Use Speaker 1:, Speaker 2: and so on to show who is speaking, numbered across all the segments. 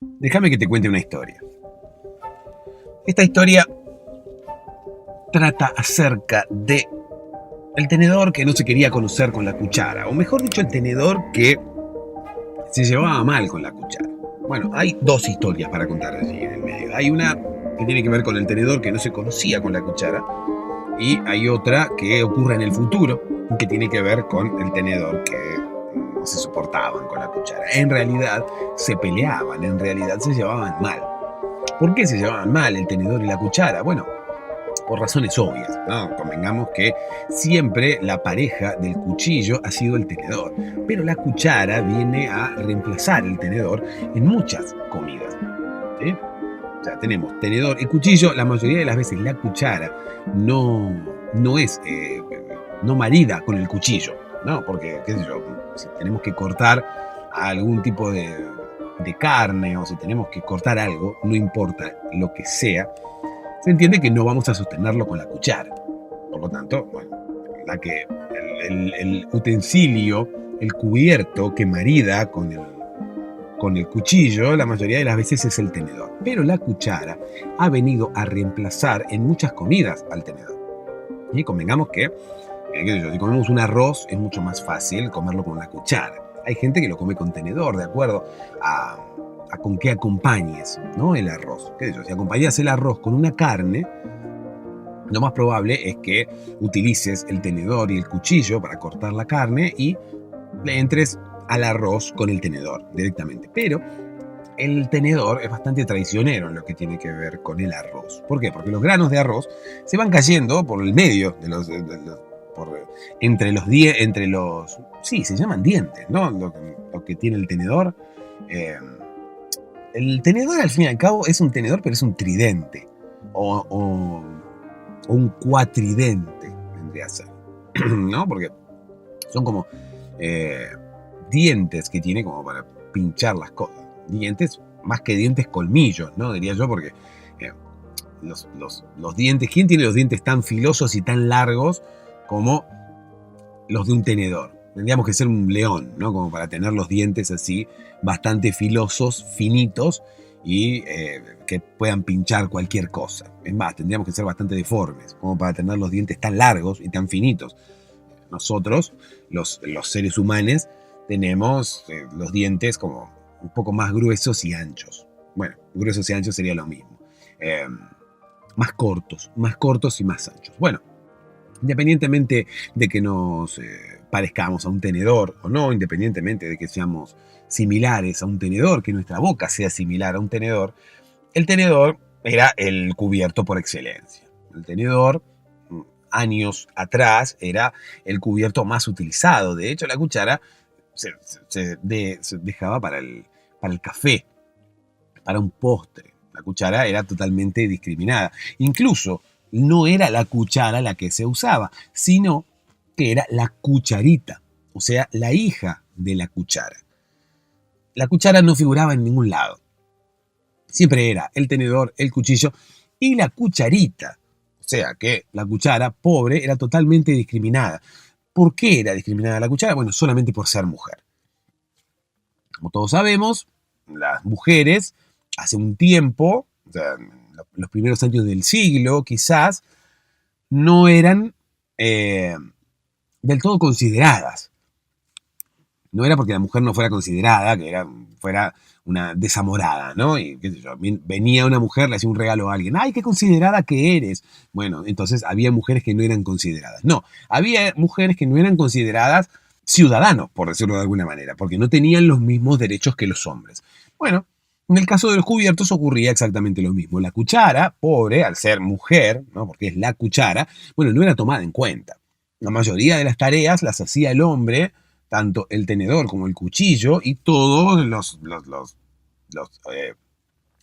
Speaker 1: Déjame que te cuente una historia. Esta historia trata acerca de el tenedor que no se quería conocer con la cuchara, o mejor dicho, el tenedor que se llevaba mal con la cuchara. Bueno, hay dos historias para contar allí en el medio. Hay una que tiene que ver con el tenedor que no se conocía con la cuchara, y hay otra que ocurre en el futuro, que tiene que ver con el tenedor que no se soportaban con la cuchara. En realidad se peleaban, en realidad se llevaban mal. ¿Por qué se llevaban mal el tenedor y la cuchara? Bueno, por razones obvias, ¿no? Convengamos que siempre la pareja del cuchillo ha sido el tenedor, pero la cuchara viene a reemplazar el tenedor en muchas comidas, ¿sí? O sea, tenemos tenedor y cuchillo. La mayoría de las veces la cuchara no es, no marida con el cuchillo, ¿no? Porque, qué sé yo, si tenemos que cortar algún tipo de carne, o si tenemos que cortar algo, no importa lo que sea, se entiende que no vamos a sostenerlo con la cuchara. Por lo tanto, bueno, el utensilio, el cubierto que marida con el cuchillo, la mayoría de las veces es el tenedor. Pero la cuchara ha venido a reemplazar en muchas comidas al tenedor. Y convengamos que, si comemos un arroz, es mucho más fácil comerlo con una cuchara. Hay gente que lo come con tenedor, de acuerdo a con qué acompañes, ¿no? El arroz. Si acompañas el arroz con una carne, lo más probable es que utilices el tenedor y el cuchillo para cortar la carne y le entres al arroz con el tenedor directamente. Pero el tenedor es bastante traicionero en lo que tiene que ver con el arroz. ¿Por qué? Porque los granos de arroz se van cayendo por el medio de los, entre los, sí, se llaman dientes, ¿no? Lo que tiene el tenedor. El tenedor, al fin y al cabo, es un tenedor, pero es un tridente. O un cuatridente, vendría a ser. ¿No? Porque son como dientes que tiene como para pinchar las cosas. Dientes, más que dientes, colmillos, ¿no? Diría yo, porque los dientes, ¿quién tiene los dientes tan filosos y tan largos como los de un tenedor? Tendríamos que ser un león, ¿no? Como para tener los dientes así, bastante filosos, finitos, y que puedan pinchar cualquier cosa. Es más, tendríamos que ser bastante deformes, como para tener los dientes tan largos y tan finitos. Nosotros, los seres humanos, tenemos los dientes como un poco más gruesos y anchos. Bueno, gruesos y anchos sería lo mismo. Más cortos y más anchos. Bueno, independientemente de que nos parezcamos a un tenedor o no, independientemente de que seamos similares a un tenedor, que nuestra boca sea similar a un tenedor, el tenedor era el cubierto por excelencia. El tenedor, años atrás, era el cubierto más utilizado. De hecho, la cuchara se dejaba para el café, para un postre. La cuchara era totalmente discriminada. Incluso no era la cuchara la que se usaba, sino que era la cucharita, o sea, la hija de la cuchara. La cuchara no figuraba en ningún lado. Siempre era el tenedor, el cuchillo y la cucharita. O sea que la cuchara, pobre, era totalmente discriminada. ¿Por qué era discriminada la cuchara? Bueno, solamente por ser mujer. Como todos sabemos, las mujeres, hace un tiempo, o sea, los primeros años del siglo, quizás, no eran del todo consideradas. No era porque la mujer no fuera considerada, que fuera una desamorada, ¿no? Y qué sé yo, venía una mujer, le hacía un regalo a alguien. ¡Ay, qué considerada que eres! Bueno, entonces había mujeres que no eran consideradas. No, había mujeres que no eran consideradas ciudadanos, por decirlo de alguna manera, porque no tenían los mismos derechos que los hombres. Bueno, en el caso de los cubiertos ocurría exactamente lo mismo. La cuchara, pobre, al ser mujer, ¿no? Porque es la cuchara, bueno, no era tomada en cuenta. La mayoría de las tareas las hacía el hombre, tanto el tenedor como el cuchillo, y todos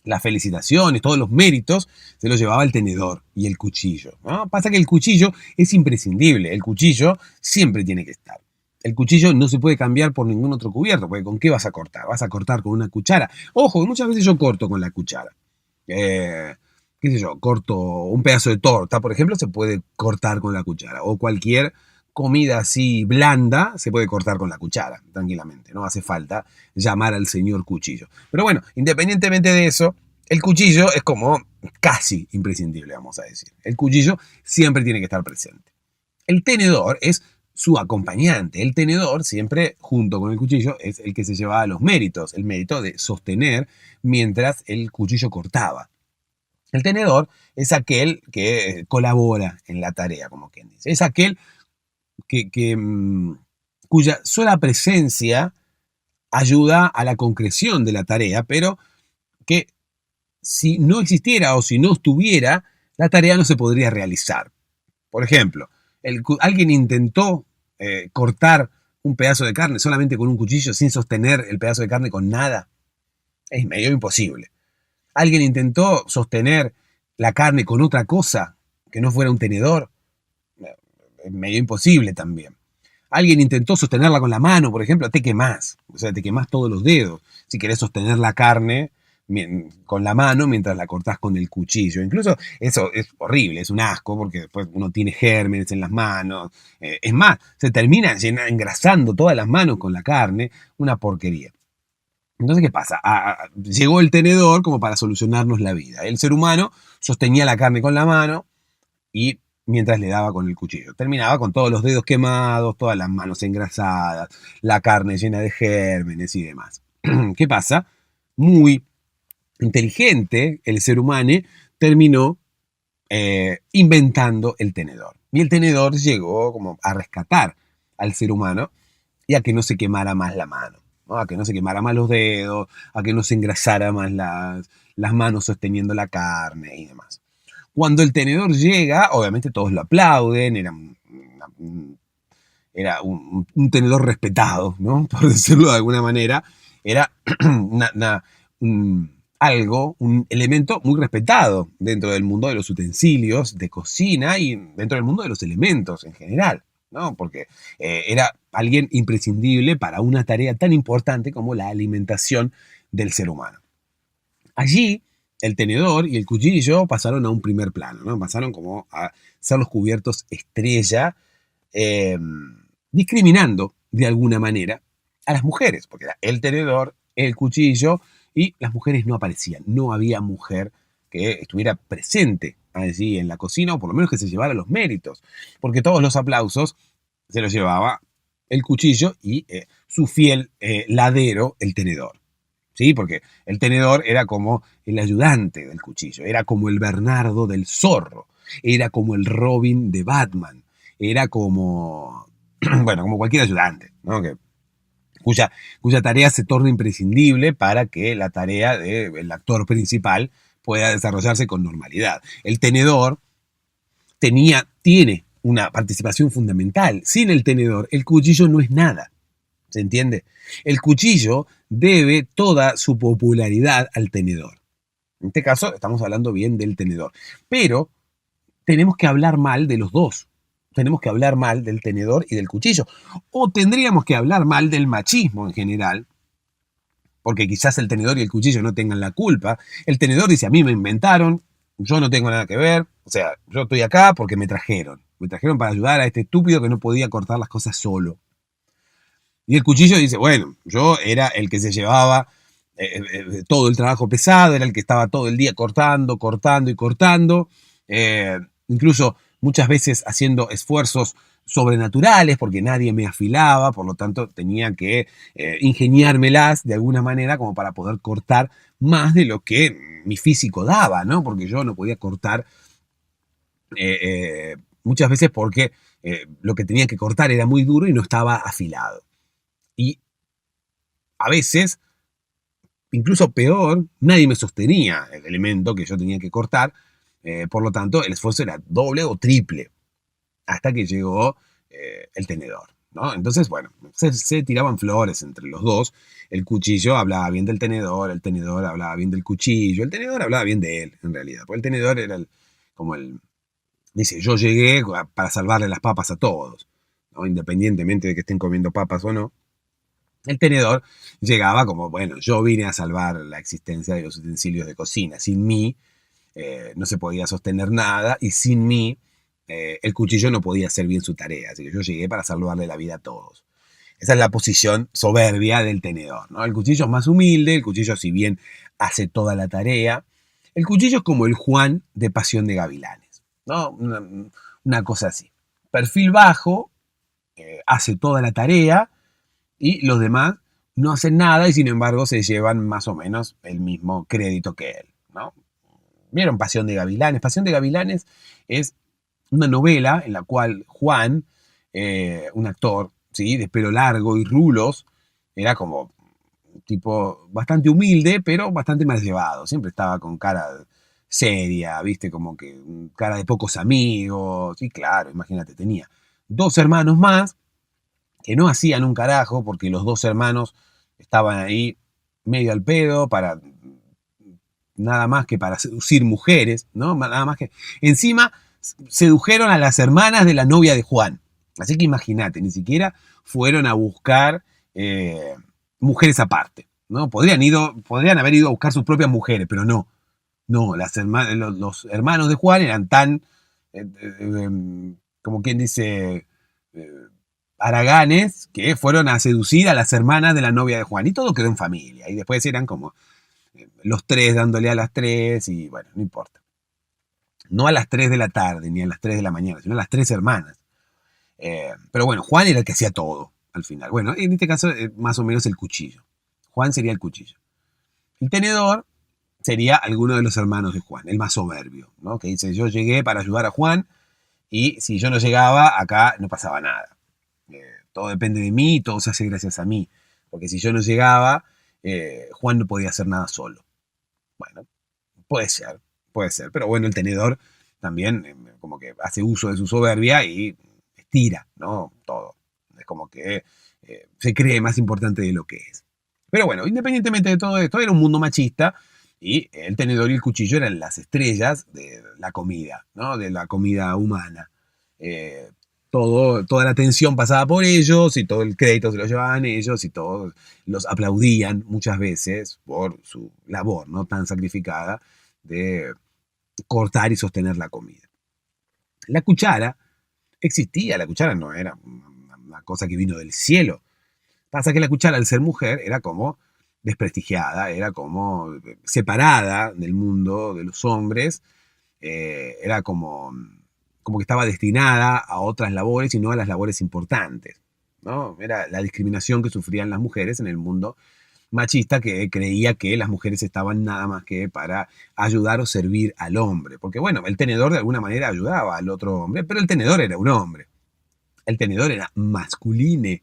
Speaker 1: las felicitaciones, todos los méritos, se los llevaba el tenedor y el cuchillo, ¿no? Pasa que el cuchillo es imprescindible, el cuchillo siempre tiene que estar. El cuchillo no se puede cambiar por ningún otro cubierto, porque ¿con qué vas a cortar? Vas a cortar con una cuchara. Ojo, muchas veces yo corto con la cuchara. Qué sé yo, corto un pedazo de torta, por ejemplo, se puede cortar con la cuchara, o cualquier comida así blanda se puede cortar con la cuchara, tranquilamente. No hace falta llamar al señor cuchillo. Pero bueno, independientemente de eso, el cuchillo es como casi imprescindible, vamos a decir. El cuchillo siempre tiene que estar presente. El tenedor es su acompañante. El tenedor siempre, junto con el cuchillo, es el que se llevaba los méritos, el mérito de sostener mientras el cuchillo cortaba. El tenedor es aquel que colabora en la tarea, como quien dice. Es aquel cuya sola presencia ayuda a la concreción de la tarea, pero que si no existiera o si no estuviera, la tarea no se podría realizar. Por ejemplo, alguien intentó cortar un pedazo de carne solamente con un cuchillo sin sostener el pedazo de carne con nada. Es medio imposible. Alguien intentó sostener la carne con otra cosa que no fuera un tenedor. Es medio imposible también. Alguien intentó sostenerla con la mano, por ejemplo, te quemás. O sea, te quemás todos los dedos. Si querés sostener la carne con la mano mientras la cortás con el cuchillo. Incluso eso es horrible, es un asco, porque después uno tiene gérmenes en las manos. Es más, se termina engrasando todas las manos con la carne. Una porquería. Entonces, ¿qué pasa? Llegó el tenedor como para solucionarnos la vida. El ser humano sostenía la carne con la mano y mientras le daba con el cuchillo. Terminaba con todos los dedos quemados, todas las manos engrasadas, la carne llena de gérmenes y demás. ¿Qué pasa? Muy inteligente el ser humano terminó inventando el tenedor. Y el tenedor llegó como a rescatar al ser humano y a que no se quemara más la mano, ¿no? A que no se quemara más los dedos, a que no se engrasara más las manos sosteniendo la carne y demás. Cuando el tenedor llega, obviamente todos lo aplauden, era un tenedor respetado, ¿no? Por decirlo de alguna manera. Era un elemento muy respetado dentro del mundo de los utensilios de cocina y dentro del mundo de los elementos en general, ¿no? Porque era alguien imprescindible para una tarea tan importante como la alimentación del ser humano. Allí, el tenedor y el cuchillo pasaron a un primer plano, ¿no? Pasaron como a ser los cubiertos estrella, discriminando de alguna manera a las mujeres, porque era el tenedor, el cuchillo, y las mujeres no aparecían. No había mujer que estuviera presente allí en la cocina, o por lo menos que se llevara los méritos, porque todos los aplausos se los llevaba el cuchillo y su fiel ladero, el tenedor. ¿Sí? Porque el tenedor era como el ayudante del cuchillo, era como el Bernardo del Zorro, era como el Robin de Batman, era como, bueno, como cualquier ayudante, ¿no? Cuya tarea se torna imprescindible para que la tarea del actor principal pueda desarrollarse con normalidad. El tenedor tiene una participación fundamental. Sin el tenedor, el cuchillo no es nada. ¿Se entiende? El cuchillo debe toda su popularidad al tenedor. En este caso estamos hablando bien del tenedor. Pero tenemos que hablar mal de los dos. Tenemos que hablar mal del tenedor y del cuchillo. O tendríamos que hablar mal del machismo en general, porque quizás el tenedor y el cuchillo no tengan la culpa. El tenedor dice, a mí me inventaron, yo no tengo nada que ver. O sea, yo estoy acá porque me trajeron. Me trajeron para ayudar a este estúpido que no podía cortar las cosas solo. Y el cuchillo dice, bueno, yo era el que se llevaba todo el trabajo pesado, era el que estaba todo el día cortando y cortando, incluso muchas veces haciendo esfuerzos sobrenaturales porque nadie me afilaba, por lo tanto tenía que ingeniármelas de alguna manera como para poder cortar más de lo que mi físico daba, ¿no? Porque yo no podía cortar muchas veces porque lo que tenía que cortar era muy duro y no estaba afilado. Y a veces, incluso peor, nadie me sostenía el elemento que yo tenía que cortar, por lo tanto el esfuerzo era doble o triple, hasta que llegó el tenedor, ¿no? Entonces, bueno, se tiraban flores entre los dos, el cuchillo hablaba bien del tenedor, el tenedor hablaba bien del cuchillo, el tenedor hablaba bien de él, en realidad, porque el tenedor era dice, yo llegué para salvarle las papas a todos, ¿no? Independientemente de que estén comiendo papas o no. El tenedor llegaba como, bueno, yo vine a salvar la existencia de los utensilios de cocina. Sin mí no se podía sostener nada y sin mí el cuchillo no podía hacer bien su tarea, así que yo llegué para salvarle la vida a todos. Esa es la posición soberbia del tenedor, ¿no? El cuchillo es más humilde, el cuchillo si bien hace toda la tarea, el cuchillo es como el Juan de Pasión de Gavilanes, ¿no? Una cosa así. Perfil bajo, hace toda la tarea y los demás no hacen nada y sin embargo se llevan más o menos el mismo crédito que él, ¿no? ¿Vieron Pasión de Gavilanes? Pasión de Gavilanes es una novela en la cual Juan, un actor, ¿sí? De pelo largo y rulos, era como un tipo bastante humilde, pero bastante mal llevado. Siempre estaba con cara seria, ¿viste? Como que cara de pocos amigos. Y claro, imagínate, tenía dos hermanos más que no hacían un carajo porque los dos hermanos estaban ahí medio al pedo para nada más que para seducir mujeres, ¿no? Nada más que encima sedujeron a las hermanas de la novia de Juan. Así que imagínate, ni siquiera fueron a buscar mujeres aparte, ¿no? Podrían haber ido a buscar sus propias mujeres, pero no. No, los hermanos de Juan eran tan, como quien dice, eh, haraganes, que fueron a seducir a las hermanas de la novia de Juan. Y todo quedó en familia. Y después eran como los tres dándole a las tres y bueno, no importa. No a las 3 de la tarde ni a las 3 de la mañana, sino a las tres hermanas. Pero bueno, Juan era el que hacía todo al final. Bueno, en este caso más o menos el cuchillo. Juan sería el cuchillo. El tenedor sería alguno de los hermanos de Juan, el más soberbio, ¿no? Que dice, yo llegué para ayudar a Juan y si yo no llegaba, acá no pasaba nada. Todo depende de mí y todo se hace gracias a mí. Porque si yo no llegaba, Juan no podía hacer nada solo. Bueno, puede ser. Pero bueno, el tenedor también como que hace uso de su soberbia y estira, ¿no? Todo. Es como que se cree más importante de lo que es. Pero bueno, independientemente de todo esto, era un mundo machista y el tenedor y el cuchillo eran las estrellas de la comida, ¿no? De la comida humana. Eh, toda la atención pasaba por ellos y todo el crédito se lo llevaban ellos y todos los aplaudían muchas veces por su labor, ¿no? Tan sacrificada de cortar y sostener la comida. La cuchara existía, la cuchara no era una cosa que vino del cielo. Pasa que la cuchara, al ser mujer, era como desprestigiada, era como separada del mundo de los hombres, era como que estaba destinada a otras labores y no a las labores importantes, ¿no? Era la discriminación que sufrían las mujeres en el mundo machista que creía que las mujeres estaban nada más que para ayudar o servir al hombre. Porque bueno, el tenedor de alguna manera ayudaba al otro hombre, pero el tenedor era un hombre. El tenedor era masculine.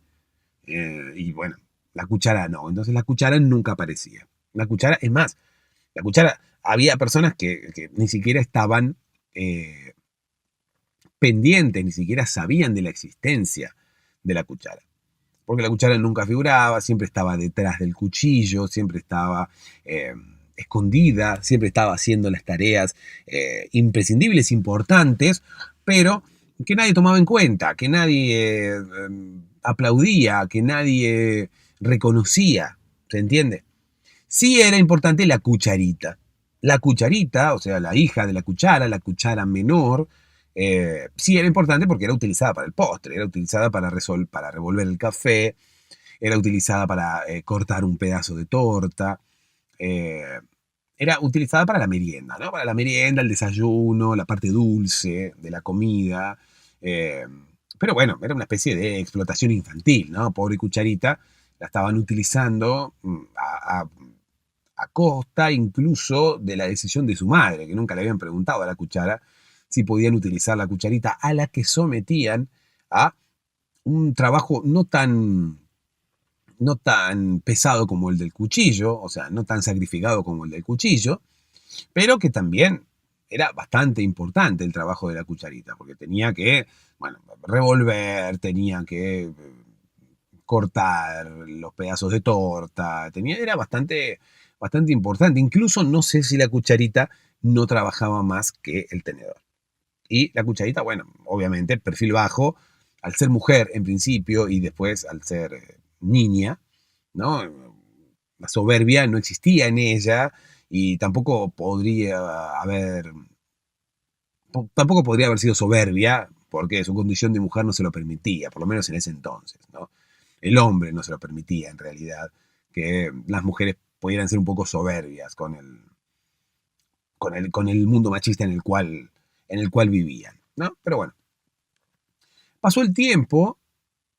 Speaker 1: Y bueno, la cuchara no. Entonces la cuchara nunca aparecía. La cuchara, es más, la cuchara, había personas que ni siquiera estaban pendientes, ni siquiera sabían de la existencia de la cuchara. Porque la cuchara nunca figuraba, siempre estaba detrás del cuchillo, siempre estaba escondida, siempre estaba haciendo las tareas imprescindibles, importantes, pero que nadie tomaba en cuenta, que nadie aplaudía, que nadie reconocía, ¿se entiende? Sí era importante la cucharita. La cucharita, o sea, la hija de la cuchara menor, sí era importante porque era utilizada para el postre, era utilizada para revolver el café, era utilizada para cortar un pedazo de torta, eh, era utilizada para la merienda, ¿no? Para la merienda, el desayuno, la parte dulce de la comida. eh, pero bueno, era una especie de explotación infantil, ¿no? Pobre cucharita, la estaban utilizando a costa incluso de la decisión de su madre, que nunca le habían preguntado a la cuchara si podían utilizar la cucharita, a la que sometían a un trabajo no tan pesado como el del cuchillo, o sea, no tan sacrificado como el del cuchillo, pero que también era bastante importante el trabajo de la cucharita, porque tenía que, bueno, revolver, tenía que cortar los pedazos de torta, era bastante importante. Incluso no sé si la cucharita no trabajaba más que el tenedor. Y la cucharita, bueno, obviamente, perfil bajo, al ser mujer en principio y después al ser niña, ¿no? La soberbia no existía en ella y tampoco podría haber tampoco podría haber sido soberbia, porque su condición de mujer no se lo permitía, por lo menos en ese entonces, ¿no? El hombre no se lo permitía, en realidad, que las mujeres pudieran ser un poco soberbias con el mundo machista en el cual vivían, ¿no? Pero bueno, pasó el tiempo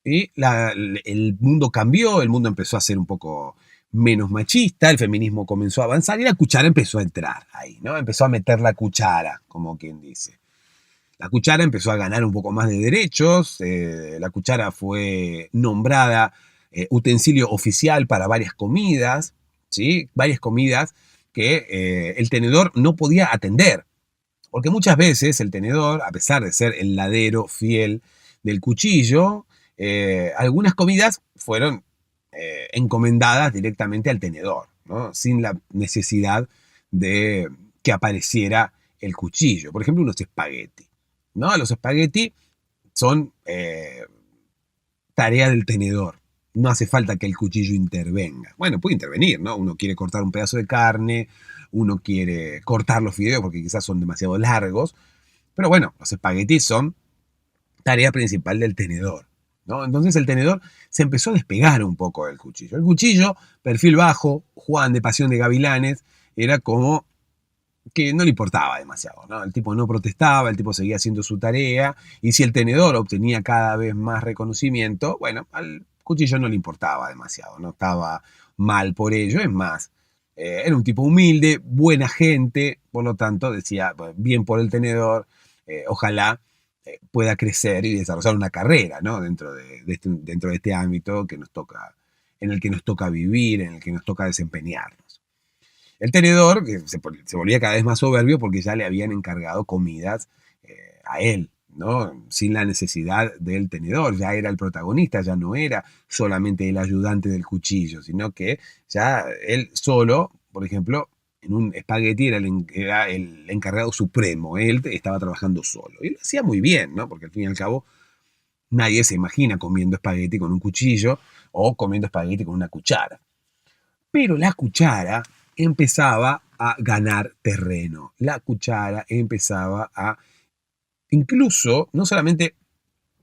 Speaker 1: y el mundo cambió, el mundo empezó a ser un poco menos machista, el feminismo comenzó a avanzar y la cuchara empezó a entrar ahí, ¿no? Empezó a meter la cuchara, como quien dice. La cuchara empezó a ganar un poco más de derechos, la cuchara fue nombrada utensilio oficial para varias comidas, ¿sí? Varias comidas que el tenedor no podía atender, porque muchas veces el tenedor, a pesar de ser el ladero fiel del cuchillo, algunas comidas fueron encomendadas directamente al tenedor, ¿no? Sin la necesidad de que apareciera el cuchillo. Por ejemplo, unos espagueti, ¿no? Los espagueti son tarea del tenedor. No hace falta que el cuchillo intervenga. Bueno, puede intervenir, ¿no? Uno quiere cortar un pedazo de carne, uno quiere cortar los fideos porque quizás son demasiado largos, pero bueno, los espaguetis son tarea principal del tenedor, ¿no? Entonces el tenedor se empezó a despegar un poco del cuchillo. El cuchillo, perfil bajo, Juan de Pasión de Gavilanes, era como que no le importaba demasiado, ¿no? El tipo no protestaba, el tipo seguía haciendo su tarea, y si el tenedor obtenía cada vez más reconocimiento, bueno, al cuchillo no le importaba demasiado, no estaba mal por ello, es más, era un tipo humilde, buena gente, por lo tanto decía, bueno, bien por el tenedor, ojalá pueda crecer y desarrollar una carrera, ¿no? Dentro de este ámbito que nos toca, en el que nos toca vivir, en el que nos toca desempeñarnos. El tenedor que se volvía cada vez más soberbio porque ya le habían encargado comidas a él, ¿no? Sin la necesidad del tenedor. Ya era el protagonista, ya no era solamente el ayudante del cuchillo, sino que ya él solo, por ejemplo, en un espagueti era el encargado supremo. Él estaba trabajando solo. Y lo hacía muy bien, ¿no? Porque al fin y al cabo nadie se imagina comiendo espagueti con un cuchillo o comiendo espagueti con una cuchara. Pero la cuchara empezaba a ganar terreno. La cuchara empezaba a, incluso, no solamente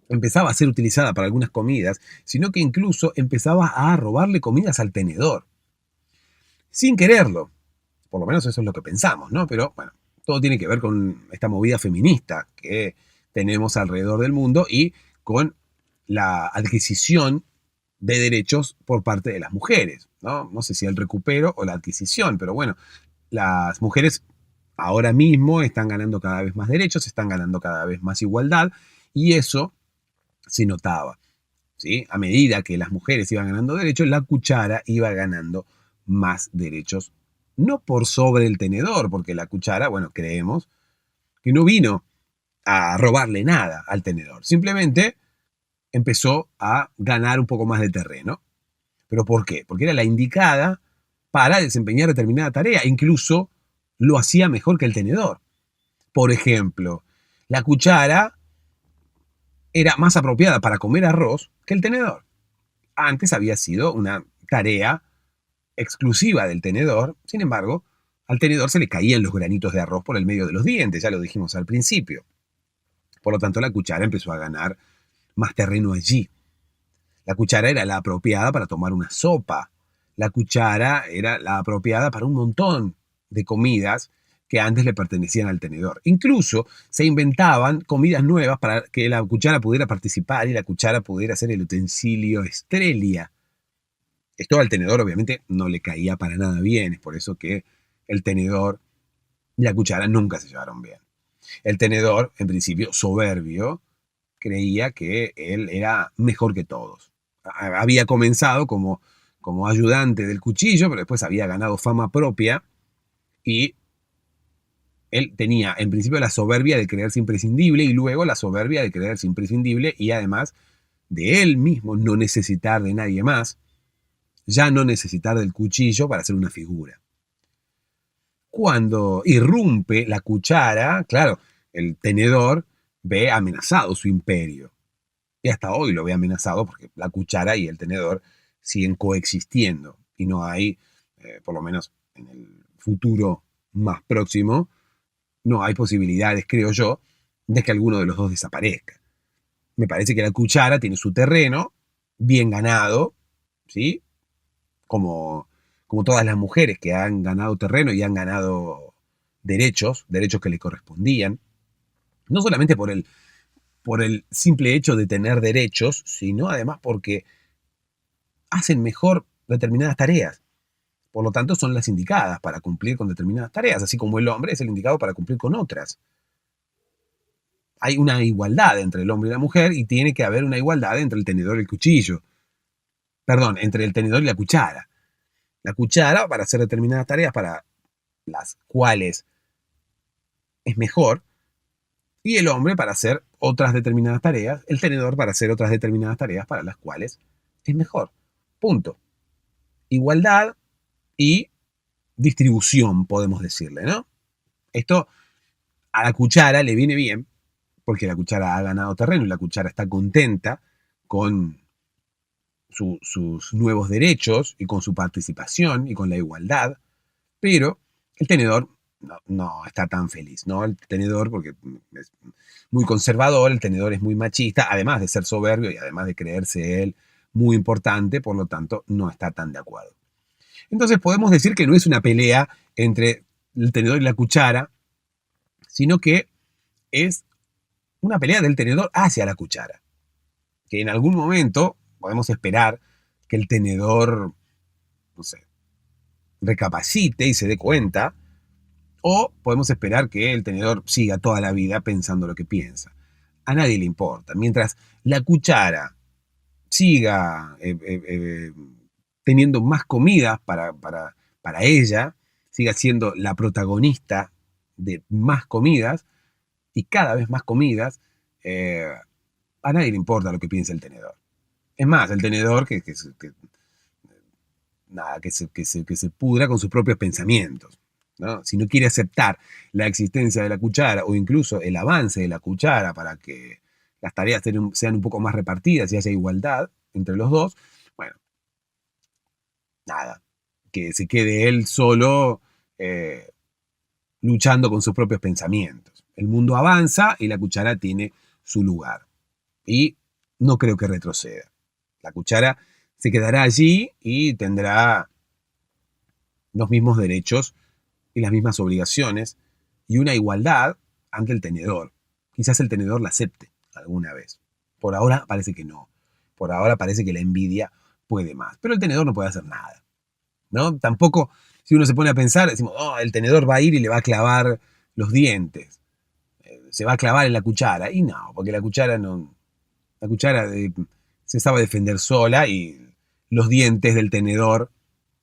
Speaker 1: empezaba a ser utilizada para algunas comidas, sino que incluso empezaba a robarle comidas al tenedor. Sin quererlo. Por lo menos eso es lo que pensamos, ¿no? Pero bueno, todo tiene que ver con esta movida feminista que tenemos alrededor del mundo y con la adquisición de derechos por parte de las mujeres, ¿no? No sé si el recupero o la adquisición, pero bueno, las mujeres ahora mismo están ganando cada vez más derechos, están ganando cada vez más igualdad, y eso se notaba, ¿sí? A medida que las mujeres iban ganando derechos, la cuchara iba ganando más derechos, no por sobre el tenedor, porque la cuchara, bueno, creemos que no vino a robarle nada al tenedor, simplemente empezó a ganar un poco más de terreno. ¿Pero por qué? Porque era la indicada para desempeñar determinada tarea. Incluso lo hacía mejor que el tenedor. Por ejemplo, la cuchara era más apropiada para comer arroz que el tenedor. Antes había sido una tarea exclusiva del tenedor, sin embargo, al tenedor se le caían los granitos de arroz por el medio de los dientes, ya lo dijimos al principio. Por lo tanto, la cuchara empezó a ganar más terreno allí. La cuchara era la apropiada para tomar una sopa. La cuchara era la apropiada para un montón de comidas que antes le pertenecían al tenedor. Incluso se inventaban comidas nuevas para que la cuchara pudiera participar y la cuchara pudiera ser el utensilio estrella. Esto al tenedor obviamente no le caía para nada bien, es por eso que el tenedor y la cuchara nunca se llevaron bien. El tenedor, en principio soberbio, creía que él era mejor que todos. Había comenzado como ayudante del cuchillo, pero después había ganado fama propia y él tenía en principio la soberbia de creerse imprescindible y luego la soberbia de creerse imprescindible y además de él mismo no necesitar de nadie más, ya no necesitar del cuchillo para hacer una figura. Cuando irrumpe la cuchara, claro, el tenedor ve amenazado su imperio. Y hasta hoy lo ve amenazado porque la cuchara y el tenedor siguen coexistiendo y no hay, por lo menos en el futuro más próximo, no hay posibilidades, creo yo, de que alguno de los dos desaparezca. Me parece que la cuchara tiene su terreno bien ganado, ¿sí? Como todas las mujeres que han ganado terreno y han ganado derechos que le correspondían, no solamente por el simple hecho de tener derechos, sino además porque hacen mejor determinadas tareas. Por lo tanto, son las indicadas para cumplir con determinadas tareas, así como el hombre es el indicado para cumplir con otras. Hay una igualdad entre el hombre y la mujer y tiene que haber una igualdad entre el tenedor y el cuchillo. Perdón, entre el tenedor y la cuchara. La cuchara para hacer determinadas tareas para las cuales es mejor, y el hombre para hacer otras determinadas tareas, el tenedor para hacer otras determinadas tareas para las cuales es mejor. Punto. Igualdad y distribución, podemos decirle, ¿no? Esto a la cuchara le viene bien, porque la cuchara ha ganado terreno y la cuchara está contenta con sus nuevos derechos y con su participación y con la igualdad, pero el tenedor no está tan feliz, ¿no? El tenedor, porque es muy conservador, el tenedor es muy machista, además de ser soberbio y además de creerse él muy importante, por lo tanto, no está tan de acuerdo. Entonces podemos decir que no es una pelea entre el tenedor y la cuchara, sino que es una pelea del tenedor hacia la cuchara. Que en algún momento podemos esperar que el tenedor, no sé, recapacite y se dé cuenta, o podemos esperar que el tenedor siga toda la vida pensando lo que piensa. A nadie le importa. Mientras la cuchara siga teniendo más comidas para ella, siga siendo la protagonista de más comidas y cada vez más comidas, a nadie le importa lo que piensa el tenedor. Es más, el tenedor que se pudra con sus propios pensamientos, ¿no? Si no quiere aceptar la existencia de la cuchara o incluso el avance de la cuchara para que las tareas sean un poco más repartidas y haya igualdad entre los dos, bueno, nada, que se quede él solo luchando con sus propios pensamientos. El mundo avanza y la cuchara tiene su lugar. Y no creo que retroceda. La cuchara se quedará allí y tendrá los mismos derechos y las mismas obligaciones y una igualdad ante el tenedor. Quizás el tenedor la acepte alguna vez. Por ahora parece que no. Por ahora parece que la envidia puede más. Pero el tenedor no puede hacer nada, ¿no? Tampoco, si uno se pone a pensar, decimos, oh, el tenedor va a ir y le va a clavar los dientes. Se va a clavar en la cuchara. Y no, porque la cuchara no. La cuchara se sabe defender sola y los dientes del tenedor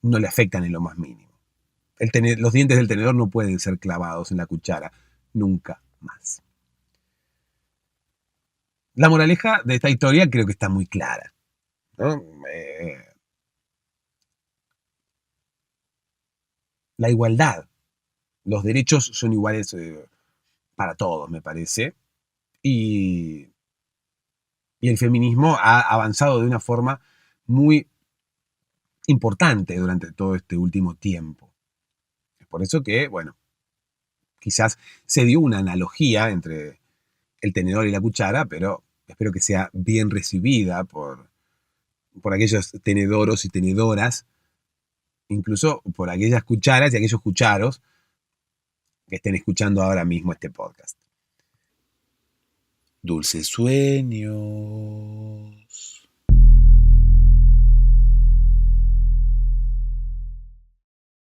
Speaker 1: no le afectan en lo más mínimo. Los dientes del tenedor no pueden ser clavados en la cuchara, nunca más. La moraleja de esta historia creo que está muy clara, ¿no? La igualdad, los derechos son iguales para todos, me parece, y, y el feminismo ha avanzado de una forma muy importante durante todo este último tiempo. Es por eso que, bueno, quizás se dio una analogía entre el tenedor y la cuchara, pero espero que sea bien recibida por aquellos tenedoros y tenedoras, incluso por aquellas cucharas y aquellos cucharos que estén escuchando ahora mismo este podcast. Dulces sueños.